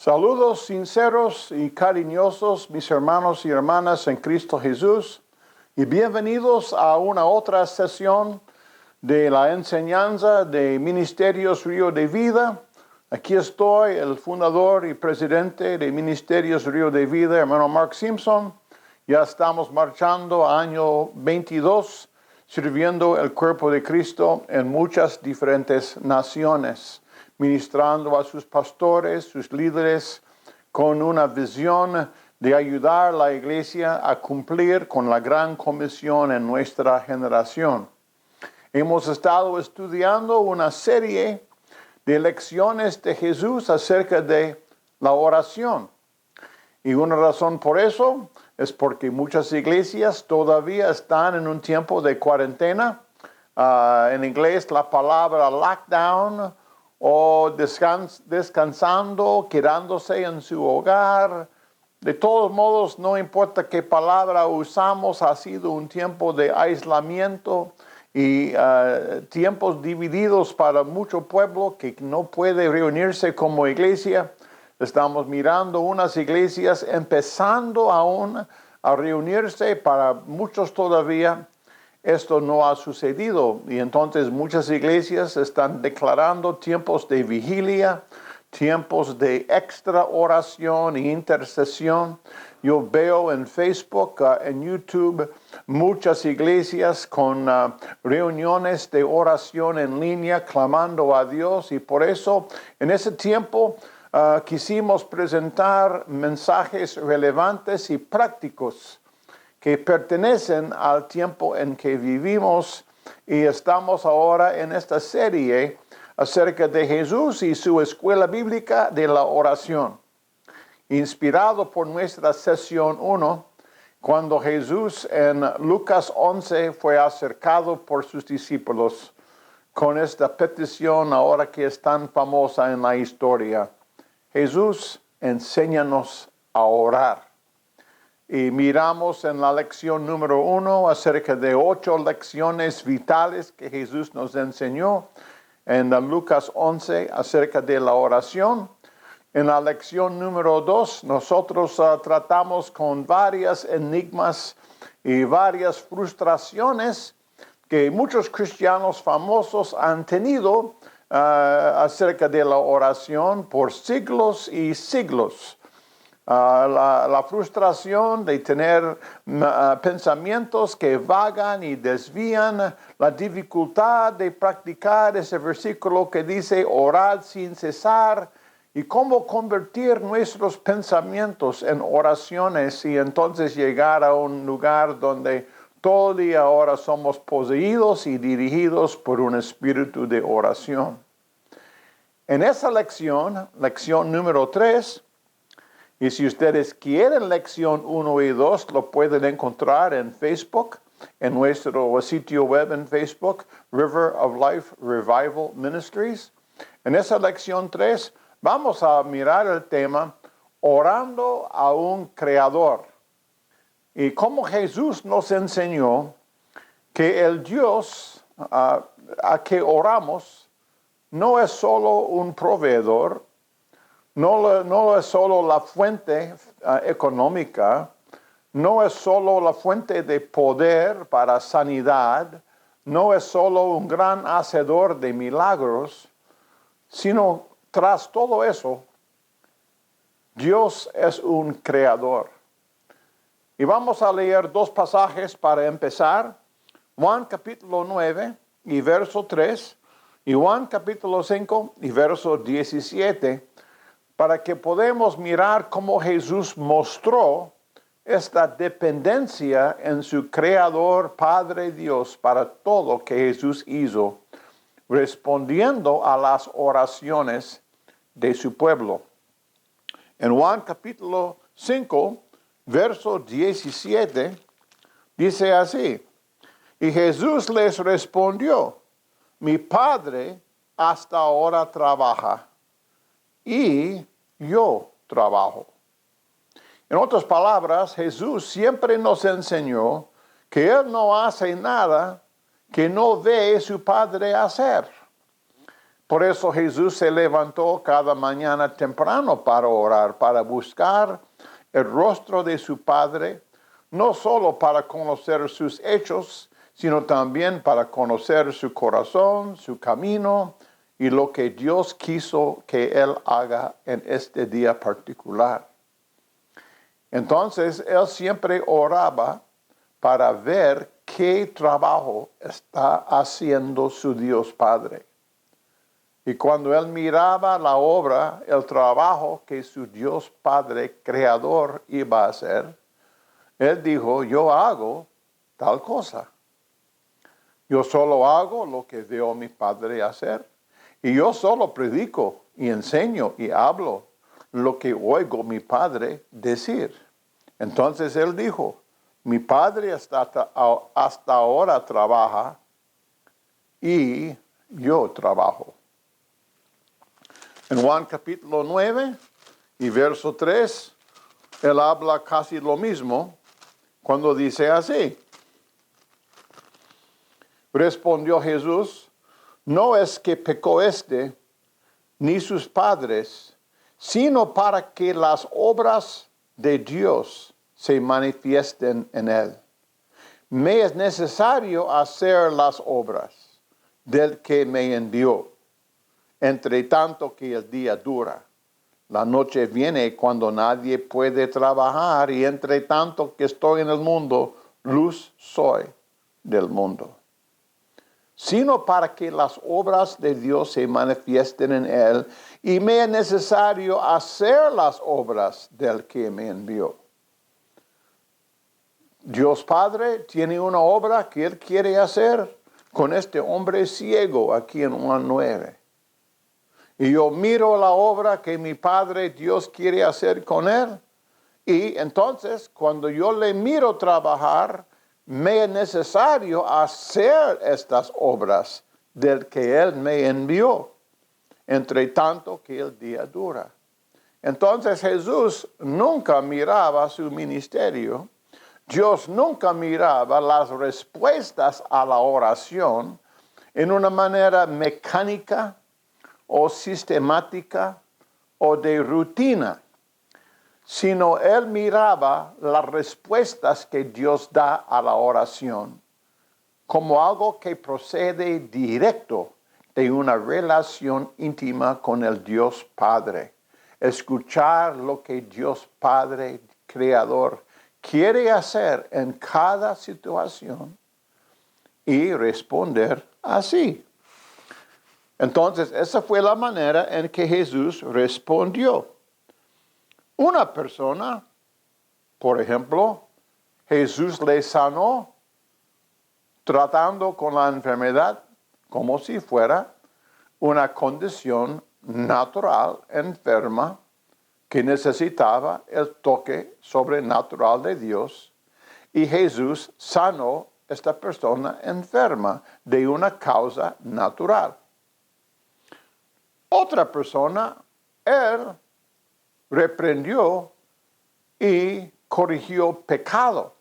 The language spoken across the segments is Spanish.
Saludos sinceros y cariñosos, mis hermanos y hermanas en Cristo Jesús, y bienvenidos a una otra sesión de la enseñanza de Ministerios Río de Vida. Aquí estoy, el fundador y presidente de Ministerios Río de Vida, hermano Mark Simpson. Ya estamos marchando a año 22, sirviendo el cuerpo de Cristo en muchas diferentes naciones, ministrando a sus pastores, sus líderes, con una visión de ayudar a la iglesia a cumplir con la gran comisión en nuestra generación. Hemos estado estudiando una serie de lecciones de Jesús acerca de la oración. Y una razón por eso es porque muchas iglesias todavía están en un tiempo de cuarentena. En inglés la palabra lockdown, o descansando, quedándose en su hogar. De todos modos, no importa qué palabra usamos, ha sido un tiempo de aislamiento y tiempos divididos para mucho pueblo que no puede reunirse como iglesia. Estamos mirando unas iglesias empezando aún a reunirse, para muchos todavía esto no ha sucedido, y entonces muchas iglesias están declarando tiempos de vigilia, tiempos de extra oración e intercesión. Yo veo en Facebook, en YouTube, muchas iglesias con reuniones de oración en línea, clamando a Dios, y por eso en ese tiempo quisimos presentar mensajes relevantes y prácticos que pertenecen al tiempo en que vivimos, y estamos ahora en esta serie acerca de Jesús y su escuela bíblica de la oración, inspirado por nuestra sesión 1, cuando Jesús en Lucas 11 fue acercado por sus discípulos con esta petición ahora que es tan famosa en la historia: Jesús, enséñanos a orar. Y miramos en la lección número 1 acerca de 8 lecciones vitales que Jesús nos enseñó en Lucas 11 acerca de la oración. En la lección número 2 nosotros tratamos con varios enigmas y varias frustraciones que muchos cristianos famosos han tenido acerca de la oración por siglos y siglos. La frustración de tener pensamientos que vagan y desvían, la dificultad de practicar ese versículo que dice orad sin cesar, y cómo convertir nuestros pensamientos en oraciones y entonces llegar a un lugar donde todo el día ahora somos poseídos y dirigidos por un espíritu de oración. En esa lección número 3, y si ustedes quieren lección 1 y 2, lo pueden encontrar en Facebook, en nuestro sitio web en Facebook, River of Life Revival Ministries. En esa lección 3 vamos a mirar el tema orando a un creador, y cómo Jesús nos enseñó que el Dios a que oramos no es solo un proveedor, no es solo la fuente económica, no es solo la fuente de poder para sanidad, no es solo un gran hacedor de milagros, sino tras todo eso, Dios es un creador. Y vamos a leer 2 pasajes para empezar: Juan capítulo 9 y verso 3, y Juan capítulo 5 y verso 17, para que podamos mirar cómo Jesús mostró esta dependencia en su Creador, Padre Dios, para todo que Jesús hizo, respondiendo a las oraciones de su pueblo. En Juan capítulo 5, verso 17, dice así: y Jesús les respondió: mi Padre hasta ahora trabaja, y yo trabajo. En otras palabras, Jesús siempre nos enseñó que Él no hace nada que no ve su Padre hacer. Por eso Jesús se levantó cada mañana temprano para orar, para buscar el rostro de su Padre, no solo para conocer sus hechos, sino también para conocer su corazón, su camino y lo que Dios quiso que él haga en este día particular. Entonces, él siempre oraba para ver qué trabajo está haciendo su Dios Padre. Y cuando él miraba la obra, el trabajo que su Dios Padre Creador iba a hacer, él dijo, yo hago tal cosa. Yo solo hago lo que veo a mi Padre hacer. Y yo solo predico y enseño y hablo lo que oigo mi Padre decir. Entonces él dijo, mi Padre hasta ahora trabaja y yo trabajo. En Juan capítulo 9 y verso 3, él habla casi lo mismo cuando dice así. Respondió Jesús, no es que pecó ni sus padres, sino para que las obras de Dios se manifiesten en él. Me es necesario hacer las obras del que me envió, entre tanto que el día dura. La noche viene cuando nadie puede trabajar y entre tanto que estoy en el mundo, luz soy del mundo. Sino para que las obras de Dios se manifiesten en él, y me es necesario hacer las obras del que me envió. Dios Padre tiene una obra que él quiere hacer con este hombre ciego aquí en Juan 9. Y yo miro la obra que mi Padre Dios quiere hacer con él. Y entonces, cuando yo le miro trabajar, me es necesario hacer estas obras del que él me envió, entre tanto que el día dura. Entonces Jesús nunca miraba su ministerio. Dios nunca miraba las respuestas a la oración en una manera mecánica o sistemática o de rutina, sino él miraba las respuestas que Dios da a la oración como algo que procede directo de una relación íntima con el Dios Padre. Escuchar lo que Dios Padre Creador quiere hacer en cada situación y responder así. Entonces, esa fue la manera en que Jesús respondió. Una persona, por ejemplo, Jesús le sanó tratando con la enfermedad como si fuera una condición natural enferma que necesitaba el toque sobrenatural de Dios. Y Jesús sanó a esta persona enferma de una causa natural. Otra persona, él reprendió y corrigió pecado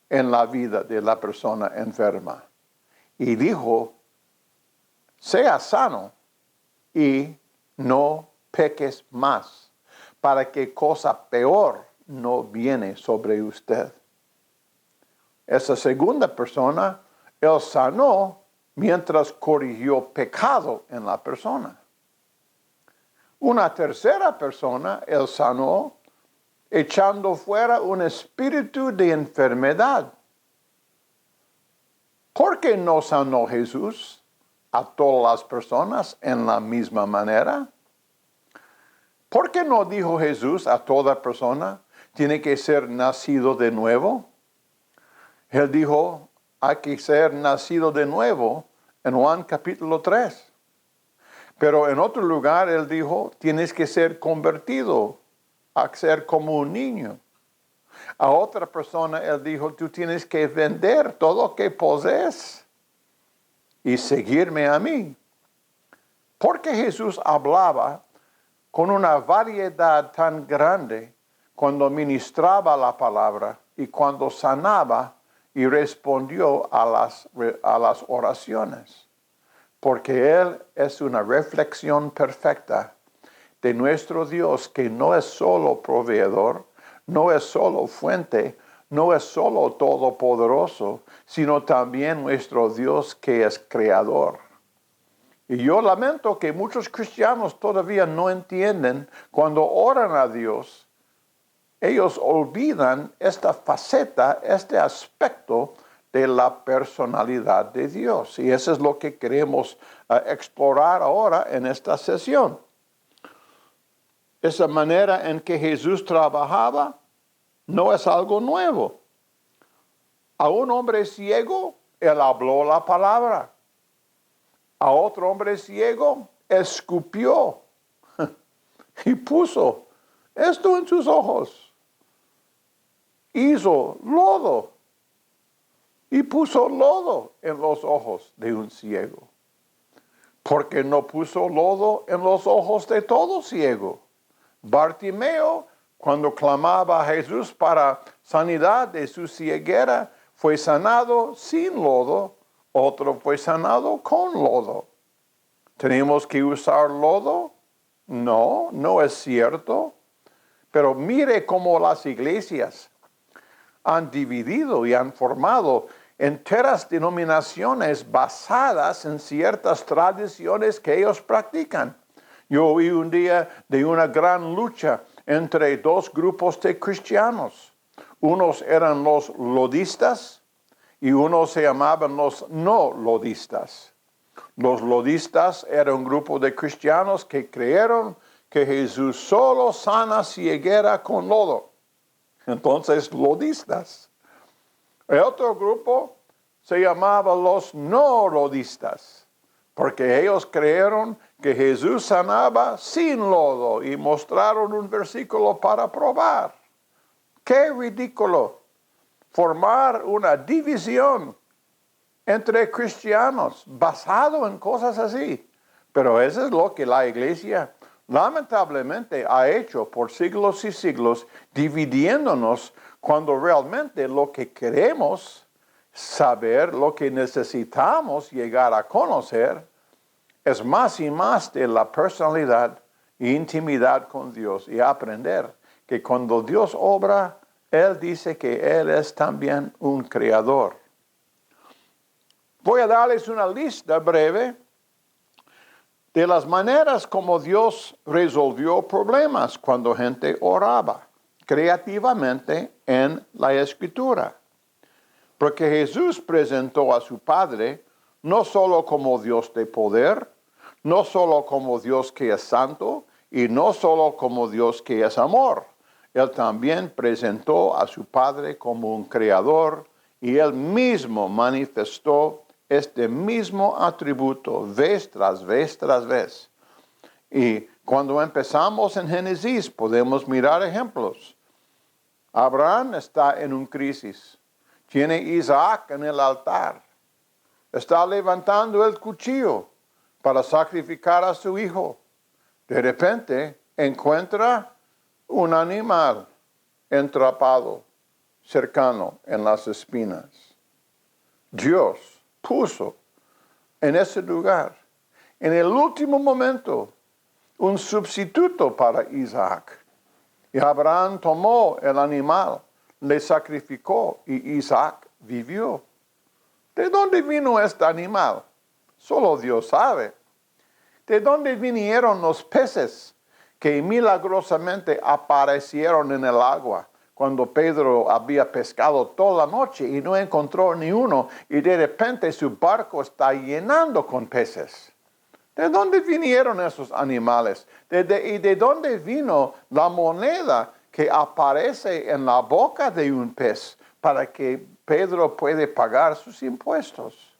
en la vida de la persona enferma. Y dijo, sea sano y no peques más, para que cosa peor no viene sobre usted. Esa segunda persona, él sanó mientras corrigió pecado en la persona. Una tercera persona, él sanó echando fuera un espíritu de enfermedad. ¿Por qué no sanó Jesús a todas las personas en la misma manera? ¿Por qué no dijo Jesús a toda persona, tiene que ser nacido de nuevo? Él dijo, hay que ser nacido de nuevo en Juan capítulo 3. Pero en otro lugar él dijo, tienes que ser convertido a ser como un niño. A otra persona él dijo, tú tienes que vender todo lo que posees y seguirme a mí. Porque Jesús hablaba con una variedad tan grande cuando ministraba la palabra y cuando sanaba y respondió a las oraciones. porque Él es una reflexión perfecta de nuestro Dios, que no es solo proveedor, no es solo fuente, no es solo todopoderoso, sino también nuestro Dios que es creador. Y yo lamento que muchos cristianos todavía no entienden, cuando oran a Dios, ellos olvidan esta faceta, este aspecto de la personalidad de Dios. Y eso es lo que queremos explorar ahora en esta sesión. Esa manera en que Jesús trabajaba no es algo nuevo. A un hombre ciego, Él habló la palabra. A otro hombre ciego, escupió y puso esto en sus ojos. Hizo lodo y puso lodo en los ojos de un ciego. Porque no puso lodo en los ojos de todo ciego. Bartimeo, cuando clamaba a Jesús para sanidad de su ceguera, fue sanado sin lodo, otro fue sanado con lodo. ¿Tenemos que usar lodo? No, no es cierto. Pero mire cómo las iglesias han dividido y han formado enteras denominaciones basadas en ciertas tradiciones que ellos practican. Yo oí un día de una gran lucha entre dos grupos de cristianos. Unos eran los lodistas y unos se llamaban los no lodistas. Los lodistas eran un grupo de cristianos que creyeron que Jesús solo sana ceguera con lodo. Entonces, lodistas. El otro grupo se llamaba los no lodistas, porque ellos creyeron que Jesús sanaba sin lodo y mostraron un versículo para probar. ¡Qué ridículo! Formar una división entre cristianos basado en cosas así. Pero eso es lo que la iglesia lamentablemente ha hecho por siglos y siglos, dividiéndonos cuando realmente lo que queremos saber, lo que necesitamos llegar a conocer, es más y más de la personalidad e intimidad con Dios y aprender que cuando Dios obra, Él dice que Él es también un creador. Voy a darles una lista breve de las maneras como Dios resolvió problemas cuando gente oraba creativamente en la Escritura. Porque Jesús presentó a su Padre no solo como Dios de poder, no solo como Dios que es santo y no solo como Dios que es amor. Él también presentó a su Padre como un creador y Él mismo manifestó este mismo atributo vez tras vez tras vez. Y cuando empezamos en Génesis podemos mirar ejemplos. Abraham está en una crisis. Tiene Isaac en el altar. Está levantando el cuchillo para sacrificar a su hijo. De repente encuentra un animal entrapado, cercano en las espinas. Dios puso en ese lugar, en el último momento, un sustituto para Isaac. Y Abraham tomó el animal, le sacrificó y Isaac vivió. ¿De dónde vino este animal? Solo Dios sabe. ¿De dónde vinieron los peces que milagrosamente aparecieron en el agua cuando Pedro había pescado toda la noche y no encontró ni uno y de repente su barco está llenando con peces? ¿De dónde vinieron esos animales? ¿Y de dónde vino la moneda que aparece en la boca de un pez para que Pedro pueda pagar sus impuestos?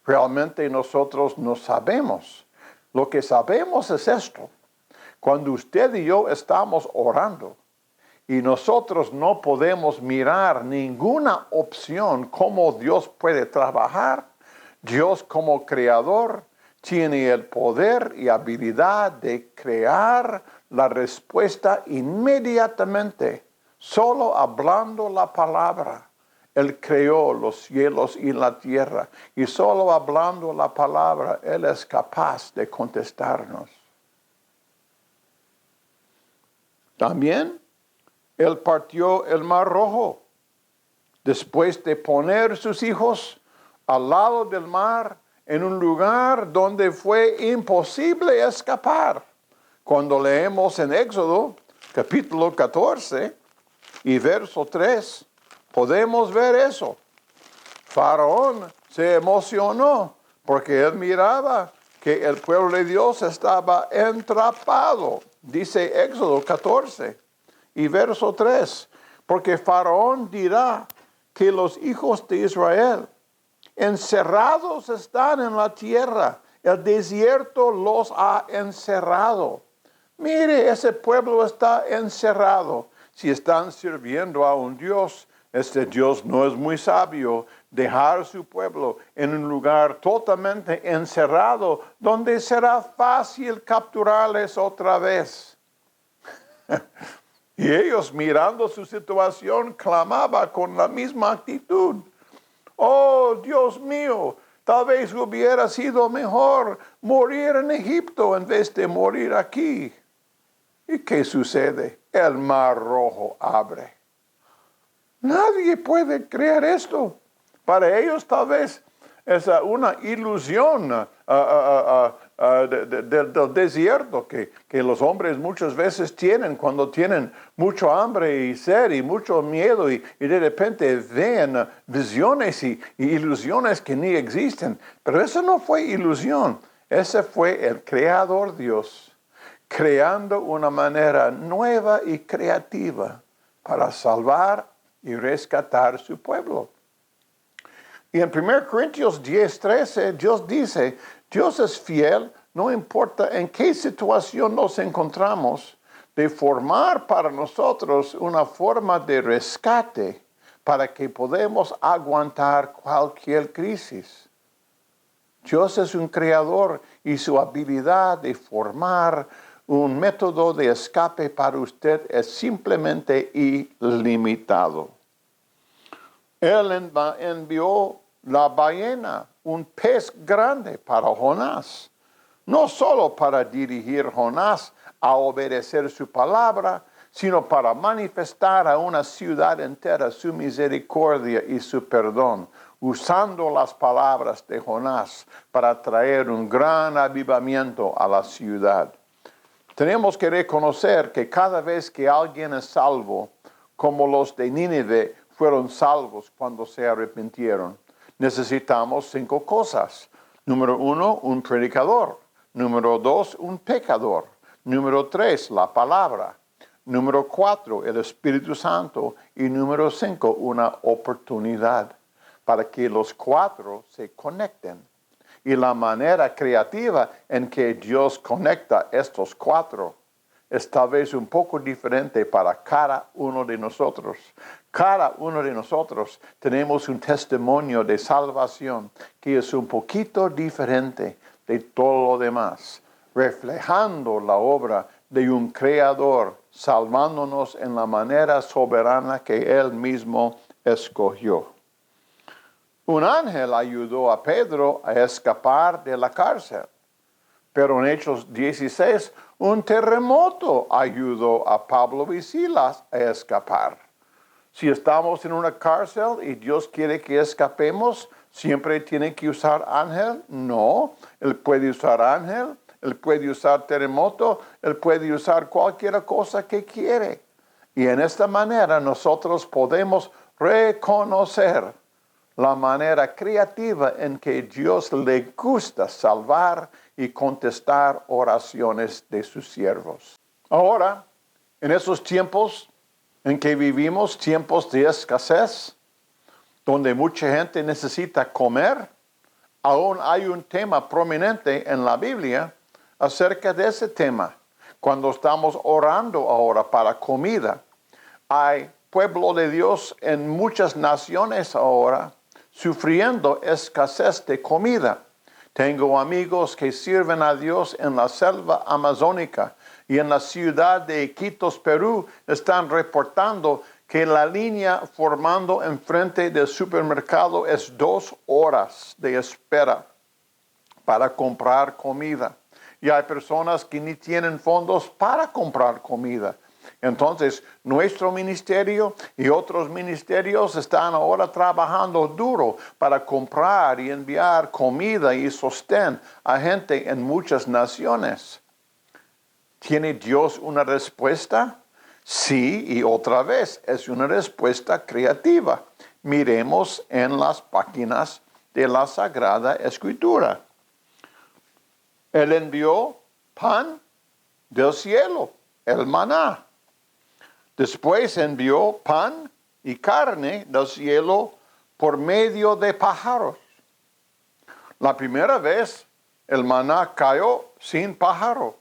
Realmente nosotros no sabemos. Lo que sabemos es esto. Cuando usted y yo estamos orando y nosotros no podemos mirar ninguna opción cómo Dios puede trabajar, Dios como creador tiene el poder y habilidad de crear la respuesta inmediatamente, solo hablando la palabra. Él creó los cielos y la tierra. Y solo hablando la palabra, Él es capaz de contestarnos. También Él partió el mar Rojo. Después de poner sus hijos al lado del mar, en un lugar donde fue imposible escapar. Cuando leemos en Éxodo, capítulo 14 y verso 3, podemos ver eso. Faraón se emocionó porque él miraba que el pueblo de Dios estaba entrapado. Dice Éxodo 14 y verso 3, porque Faraón dirá que los hijos de Israel encerrados están en la tierra, el desierto los ha encerrado. Mire, ese pueblo está encerrado. Si están sirviendo a un Dios, este Dios no es muy sabio dejar su pueblo en un lugar totalmente encerrado, donde será fácil capturarles otra vez. Y ellos, mirando su situación, clamaban con la misma actitud. Oh, Dios mío, tal vez hubiera sido mejor morir en Egipto en vez de morir aquí. ¿Y qué sucede? El mar Rojo abre. Nadie puede creer esto. Para ellos tal vez es una ilusión del desierto que los hombres muchas veces tienen cuando tienen mucho hambre y sed y mucho miedo y de repente ven visiones y ilusiones que ni existen. Pero eso no fue ilusión. Ese fue el Creador Dios creando una manera nueva y creativa para salvar y rescatar su pueblo. Y en 1 Corintios 10:13, Dios dice, Dios es fiel, no importa en qué situación nos encontramos, de formar para nosotros una forma de rescate para que podamos aguantar cualquier crisis. Dios es un creador y su habilidad de formar un método de escape para usted es simplemente ilimitado. Él envió la ballena, un pez grande para Jonás, no solo para dirigir a Jonás a obedecer su palabra, sino para manifestar a una ciudad entera su misericordia y su perdón, usando las palabras de Jonás para traer un gran avivamiento a la ciudad. Tenemos que reconocer que cada vez que alguien es salvo, como los de Nínive fueron salvos cuando se arrepintieron, necesitamos 5 cosas. Número 1, un predicador. Número 2, un pecador. Número 3, la palabra. Número 4, el Espíritu Santo. Y número 5, una oportunidad para que los 4 se conecten. Y la manera creativa en que Dios conecta estos 4 es tal vez un poco diferente para cada uno de nosotros. Cada uno de nosotros tenemos un testimonio de salvación que es un poquito diferente de todo lo demás, reflejando la obra de un creador, salvándonos en la manera soberana que Él mismo escogió. Un ángel ayudó a Pedro a escapar de la cárcel. Pero en Hechos 16, un terremoto ayudó a Pablo y Silas a escapar. Si estamos en una cárcel y Dios quiere que escapemos, ¿siempre tiene que usar ángel? No, Él puede usar ángel, Él puede usar terremoto, Él puede usar cualquier cosa que quiere. Y en esta manera nosotros podemos reconocer la manera creativa en que Dios le gusta salvar y contestar oraciones de sus siervos. Ahora, en esos tiempos en que vivimos, tiempos de escasez, donde mucha gente necesita comer, aún hay un tema prominente en la Biblia acerca de ese tema. Cuando estamos orando ahora para comida, hay pueblo de Dios en muchas naciones ahora sufriendo escasez de comida. Tengo amigos que sirven a Dios en la selva amazónica y en la ciudad de Iquitos, Perú, están reportando que la línea formando enfrente del supermercado es 2 horas de espera para comprar comida. Y hay personas que ni tienen fondos para comprar comida. Entonces, nuestro ministerio y otros ministerios están ahora trabajando duro para comprar y enviar comida y sostén a gente en muchas naciones. ¿Tiene Dios una respuesta? Sí, y otra vez, es una respuesta creativa. Miremos en las páginas de la Sagrada Escritura. Él envió pan del cielo, el maná. Después envió pan y carne del cielo por medio de pájaros. La primera vez el maná cayó sin pájaro.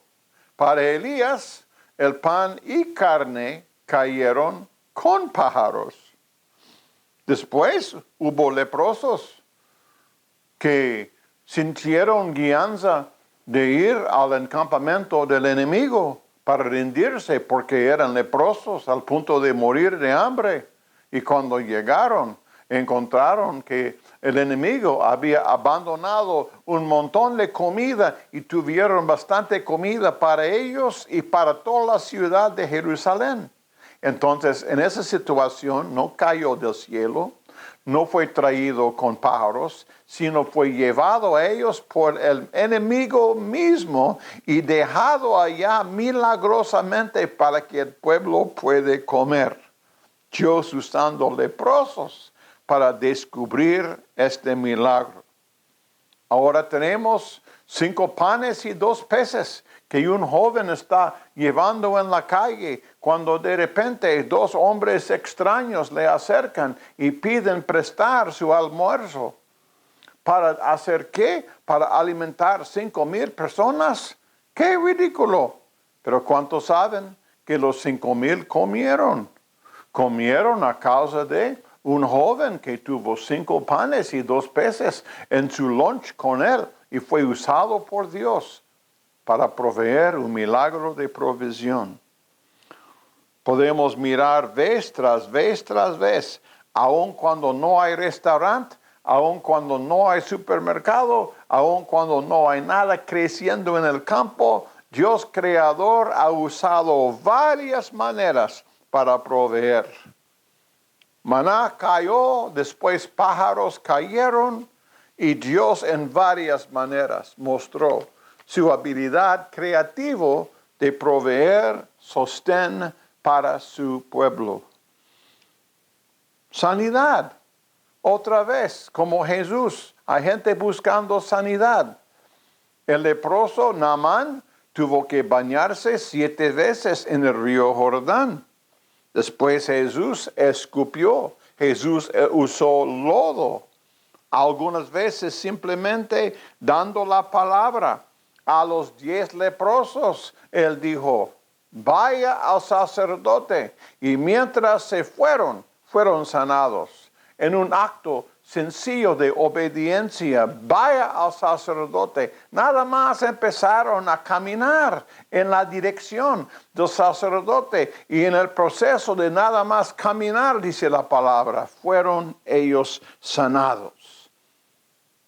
Para Elías, el pan y carne cayeron con pájaros. Después hubo leprosos que sintieron guianza de ir al encampamento del enemigo para rendirse porque eran leprosos al punto de morir de hambre. Y cuando llegaron, encontraron que el enemigo había abandonado un montón de comida y tuvieron bastante comida para ellos y para toda la ciudad de Jerusalén. Entonces, en esa situación no cayó del cielo, no fue traído con pájaros, sino fue llevado a ellos por el enemigo mismo y dejado allá milagrosamente para que el pueblo pueda comer. Dios usando leprosos para descubrir este milagro. Ahora tenemos 5 panes y 2 peces que un joven está llevando en la calle cuando de repente 2 hombres extraños le acercan y piden prestar su almuerzo. ¿Para hacer qué? ¿Para alimentar 5,000 personas? ¡Qué ridículo! Pero ¿cuántos saben que los 5,000 comieron? Comieron a causa de un joven que tuvo 5 panes y 2 peces en su lunch con él y fue usado por Dios para proveer un milagro de provisión. Podemos mirar vez tras vez tras vez, aun cuando no hay restaurante, aun cuando no hay supermercado, aun cuando no hay nada creciendo en el campo, Dios creador ha usado varias maneras para proveer. Maná cayó, después pájaros cayeron y Dios en varias maneras mostró su habilidad creativa de proveer sostén para su pueblo. Sanidad. Otra vez, como Jesús, hay gente buscando sanidad. El leproso Naamán tuvo que bañarse 7 veces en el río Jordán. Después Jesús escupió, Jesús usó lodo. Algunas veces simplemente dando la palabra a los 10 leprosos, él dijo, vaya al sacerdote. Y mientras se fueron sanados. En un acto sencillo de obediencia, vaya al sacerdote. Nada más empezaron a caminar en la dirección del sacerdote y en el proceso de nada más caminar, dice la palabra, fueron ellos sanados.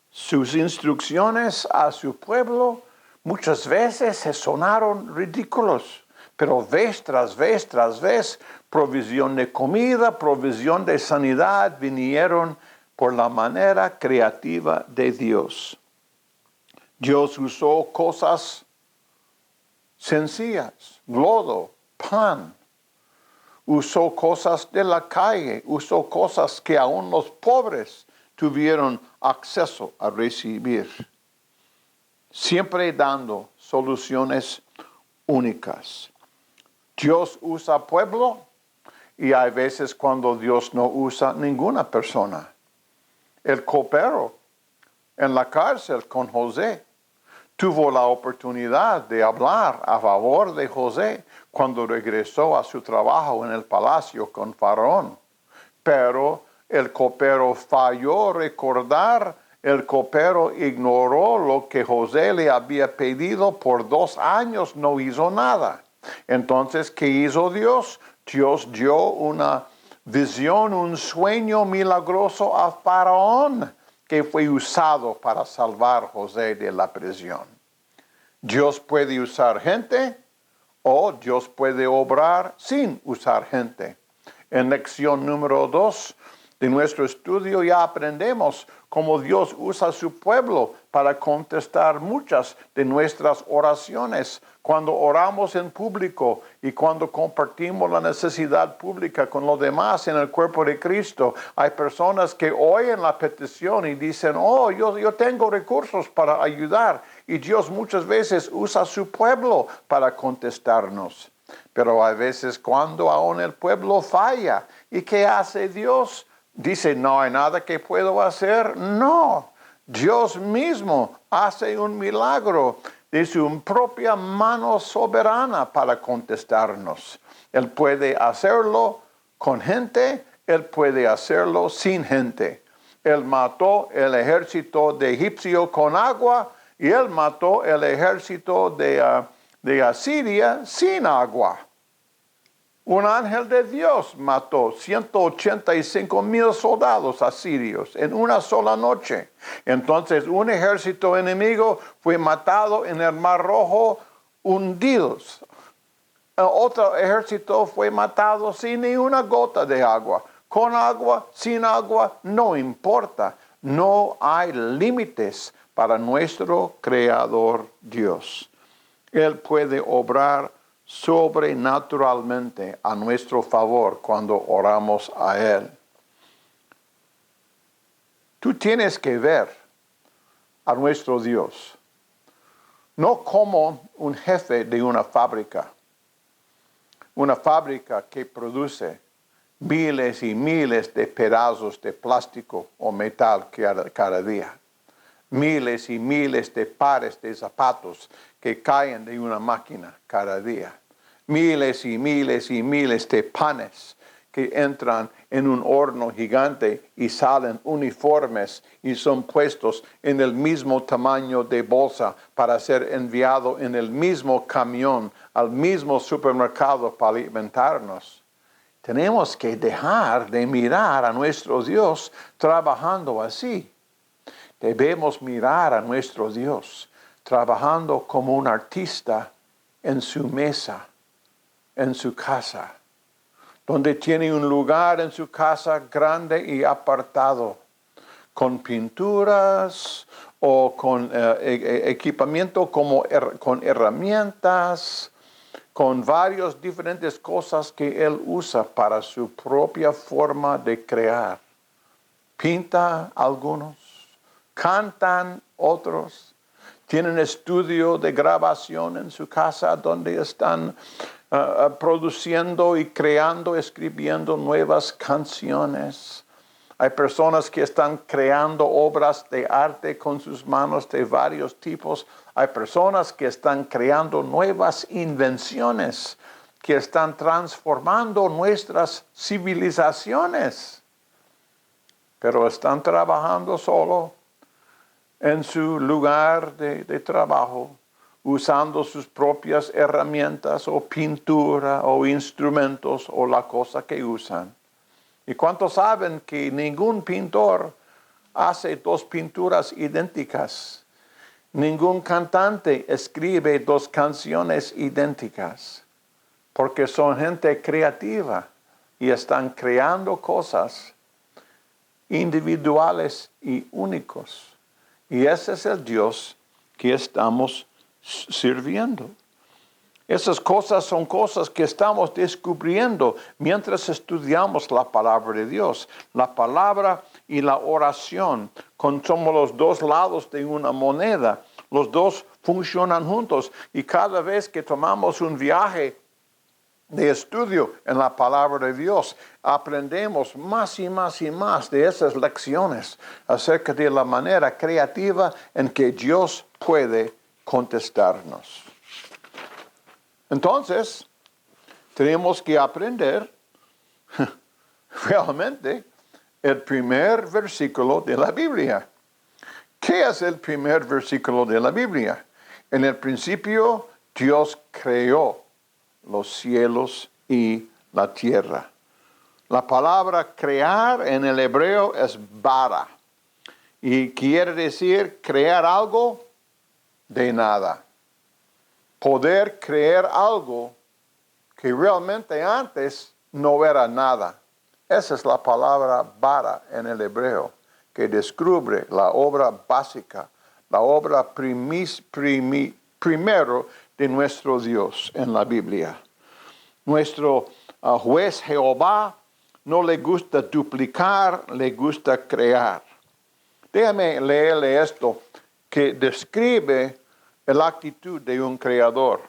Sus instrucciones a su pueblo muchas veces se sonaron ridículos, pero vez tras vez tras vez, provisión de comida, provisión de sanidad vinieron por la manera creativa de Dios. Dios usó cosas sencillas, lodo, pan. Usó cosas de la calle, usó cosas que aún los pobres tuvieron acceso a recibir. Siempre dando soluciones únicas. Dios usa pueblo y hay veces cuando Dios no usa ninguna persona. El copero en la cárcel con José tuvo la oportunidad de hablar a favor de José cuando regresó a su trabajo en el palacio con Faraón. Pero el copero falló recordar, el copero ignoró lo que José le había pedido por 2 años, no hizo nada. Entonces, ¿qué hizo Dios? Dios dio una visión, un sueño milagroso a Faraón que fue usado para salvar a José de la prisión. Dios puede usar gente o Dios puede obrar sin usar gente. En lección número 2 de nuestro estudio ya aprendemos cómo Dios usa a su pueblo para contestar muchas de nuestras oraciones. Cuando oramos en público y cuando compartimos la necesidad pública con los demás en el cuerpo de Cristo, hay personas que oyen la petición y dicen, oh, yo tengo recursos para ayudar. Y Dios muchas veces usa a su pueblo para contestarnos. Pero hay veces cuando aún el pueblo falla. ¿Y qué hace Dios? Dice, no hay nada que puedo hacer. No, Dios mismo hace un milagro de su propia mano soberana para contestarnos. Él puede hacerlo con gente, Él puede hacerlo sin gente. Él mató el ejército de egipcio con agua y Él mató el ejército de Asiria sin agua. Un ángel de Dios mató 185,000 soldados asirios en una sola noche. Entonces un ejército enemigo fue matado en el Mar Rojo hundidos. Otro ejército fue matado sin ni una gota de agua. Con agua, sin agua, no importa. No hay límites para nuestro Creador Dios. Él puede obrar sobrenaturalmente a nuestro favor cuando oramos a Él. Tú tienes que ver a nuestro Dios, no como un jefe de una fábrica que produce miles y miles de pedazos de plástico o metal cada día. Miles y miles de pares de zapatos que caen de una máquina cada día. Miles y miles y miles de panes que entran en un horno gigante y salen uniformes y son puestos en el mismo tamaño de bolsa para ser enviado en el mismo camión al mismo supermercado para alimentarnos. Tenemos que dejar de mirar a nuestro Dios trabajando así. Debemos mirar a nuestro Dios trabajando como un artista en su mesa, en su casa, donde tiene un lugar en su casa grande y apartado, con pinturas o con equipamiento con herramientas, con varias diferentes cosas que él usa para su propia forma de crear. Pinta algunos, cantan otros, tienen estudio de grabación en su casa donde están produciendo y creando, escribiendo nuevas canciones. Hay personas que están creando obras de arte con sus manos de varios tipos. Hay personas que están creando nuevas invenciones que están transformando nuestras civilizaciones. Pero están trabajando solo en su lugar de trabajo, usando sus propias herramientas o pintura o instrumentos o la cosa que usan. ¿Y cuántos saben que ningún pintor hace dos pinturas idénticas? Ningún cantante escribe dos canciones idénticas, porque son gente creativa y están creando cosas individuales y únicos. Y ese es el Dios que estamos sirviendo. Esas cosas son cosas que estamos descubriendo mientras estudiamos la palabra de Dios. La palabra y la oración somos los dos lados de una moneda. Los dos funcionan juntos y cada vez que tomamos un viaje de estudio en la palabra de Dios, aprendemos más y más y más de esas lecciones acerca de la manera creativa en que Dios puede contestarnos. Entonces, tenemos que aprender realmente el primer versículo de la Biblia. ¿Qué es el primer versículo de la Biblia? En el principio, Dios creó los cielos y la tierra. La palabra crear en el hebreo es bara y quiere decir crear algo de nada. Poder crear algo que realmente antes no era nada. Esa es la palabra bara en el hebreo, que descubre la obra básica, la obra primero de nuestro Dios en la Biblia. Nuestro juez Jehová no le gusta duplicar, le gusta crear. Déjame leerle esto que describe la actitud de un creador.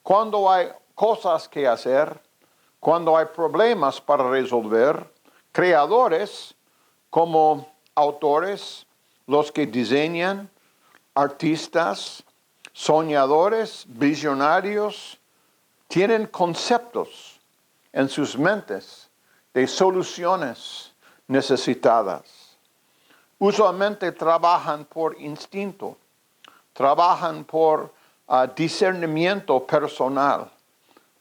Cuando hay cosas que hacer, cuando hay problemas para resolver, creadores como autores, los que diseñan, artistas, soñadores, visionarios, tienen conceptos en sus mentes de soluciones necesitadas. Usualmente trabajan por instinto, trabajan por discernimiento personal.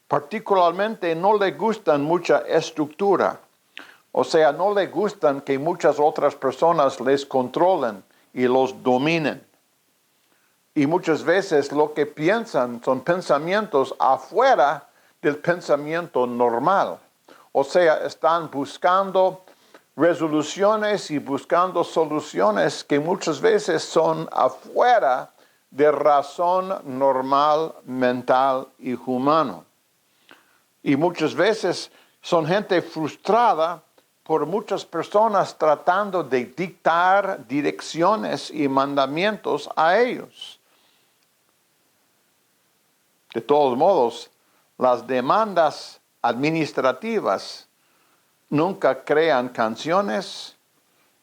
Particularmente no les gustan mucha estructura, o sea, no les gustan que muchas otras personas les controlen y los dominen. Y muchas veces lo que piensan son pensamientos afuera del pensamiento normal. O sea, están buscando resoluciones y buscando soluciones que muchas veces son afuera de razón normal, mental y humano. Y muchas veces son gente frustrada por muchas personas tratando de dictar direcciones y mandamientos a ellos. De todos modos, las demandas administrativas nunca crean canciones,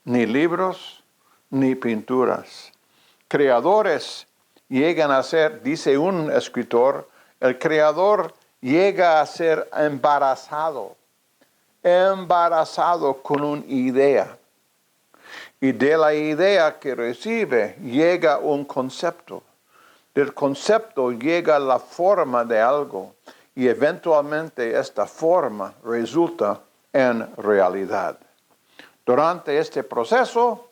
ni libros, ni pinturas. Creadores llegan a ser, dice un escritor, el creador llega a ser embarazado con una idea. Y de la idea que recibe llega un concepto. Del concepto llega la forma de algo y eventualmente esta forma resulta en realidad. Durante este proceso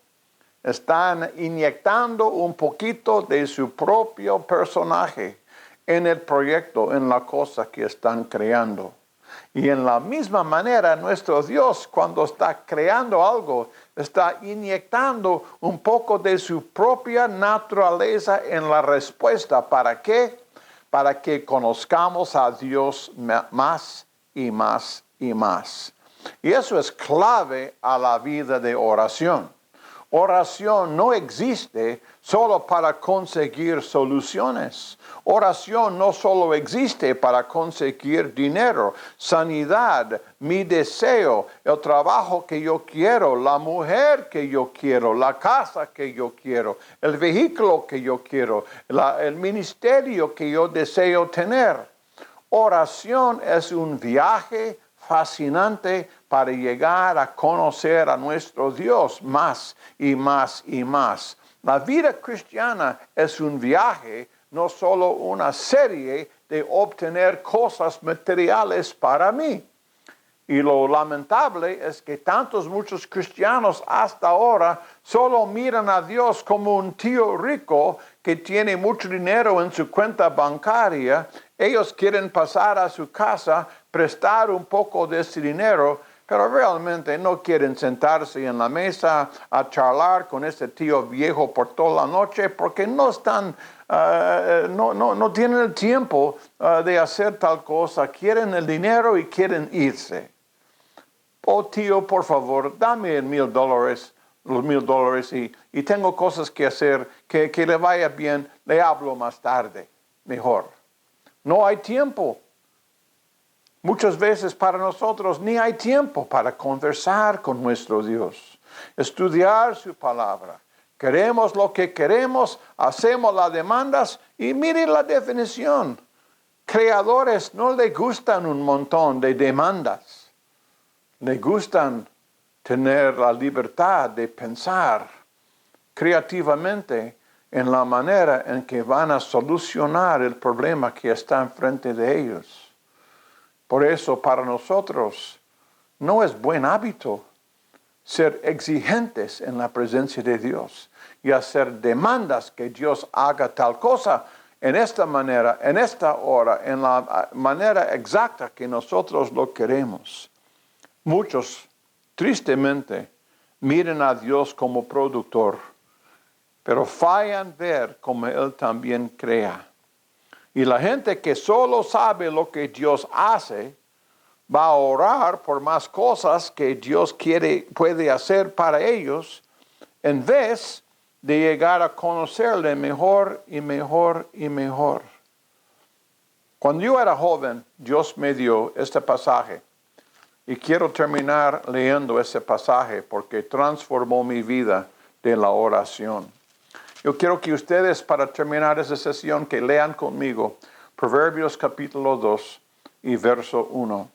están inyectando un poquito de su propio personaje en el proyecto, en la cosa que están creando. Y en la misma manera, nuestro Dios, cuando está creando algo, está inyectando un poco de su propia naturaleza en la respuesta. ¿Para qué? Para que conozcamos a Dios más y más y más. Y eso es clave a la vida de oración. Oración no existe solo para conseguir soluciones. Oración no solo existe para conseguir dinero, sanidad, mi deseo, el trabajo que yo quiero, la mujer que yo quiero, la casa que yo quiero, el vehículo que yo quiero, el ministerio que yo deseo tener. Oración es un viaje fascinante para llegar a conocer a nuestro Dios más y más y más. La vida cristiana es un viaje, no solo una serie de obtener cosas materiales para mí. Y lo lamentable es que muchos cristianos hasta ahora solo miran a Dios como un tío rico que tiene mucho dinero en su cuenta bancaria. Ellos quieren pasar a su casa, prestar un poco de ese dinero, pero realmente no quieren sentarse en la mesa a charlar con ese tío viejo por toda la noche porque no tienen el tiempo de hacer tal cosa. Quieren el dinero y quieren irse. Oh tío, por favor, dame los $1,000 y tengo cosas que hacer, que le vaya bien, le hablo más tarde, mejor. No hay tiempo. Muchas veces para nosotros ni hay tiempo para conversar con nuestro Dios, estudiar su palabra. Queremos lo que queremos, hacemos las demandas y miren la definición. Creadores no les gustan un montón de demandas. Les gustan tener la libertad de pensar creativamente en la manera en que van a solucionar el problema que está enfrente de ellos. Por eso para nosotros No es buen hábito ser exigentes en la presencia de Dios y hacer demandas que Dios haga tal cosa en esta manera, en esta hora, en la manera exacta que nosotros lo queremos. Muchos, tristemente, miren a Dios como productor, pero fallan ver como Él también crea. Y la gente que solo sabe lo que Dios hace, va a orar por más cosas que Dios puede hacer para ellos, en vez de llegar a conocerle mejor y mejor y mejor. Cuando yo era joven, Dios me dio este pasaje. Y quiero terminar leyendo ese pasaje porque transformó mi vida de la oración. Yo quiero que ustedes, para terminar esa sesión, que lean conmigo Proverbios capítulo 2 y verso 1.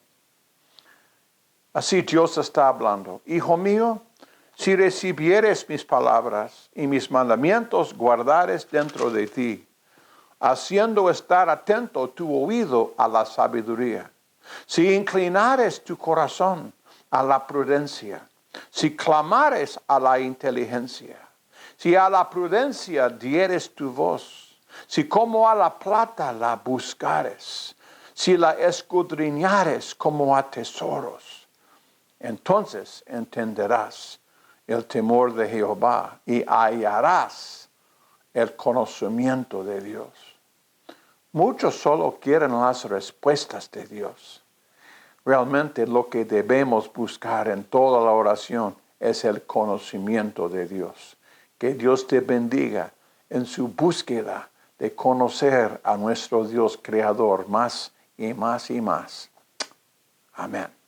Así Dios está hablando. Hijo mío, si recibieres mis palabras y mis mandamientos guardares dentro de ti, haciendo estar atento tu oído a la sabiduría, si inclinares tu corazón a la prudencia, si clamares a la inteligencia, si a la prudencia dieres tu voz, si como a la plata la buscares, si la escudriñares como a tesoros, entonces entenderás el temor de Jehová y hallarás el conocimiento de Dios. Muchos solo quieren las respuestas de Dios. Realmente lo que debemos buscar en toda la oración es el conocimiento de Dios. Que Dios te bendiga en su búsqueda de conocer a nuestro Dios creador más y más y más. Amén.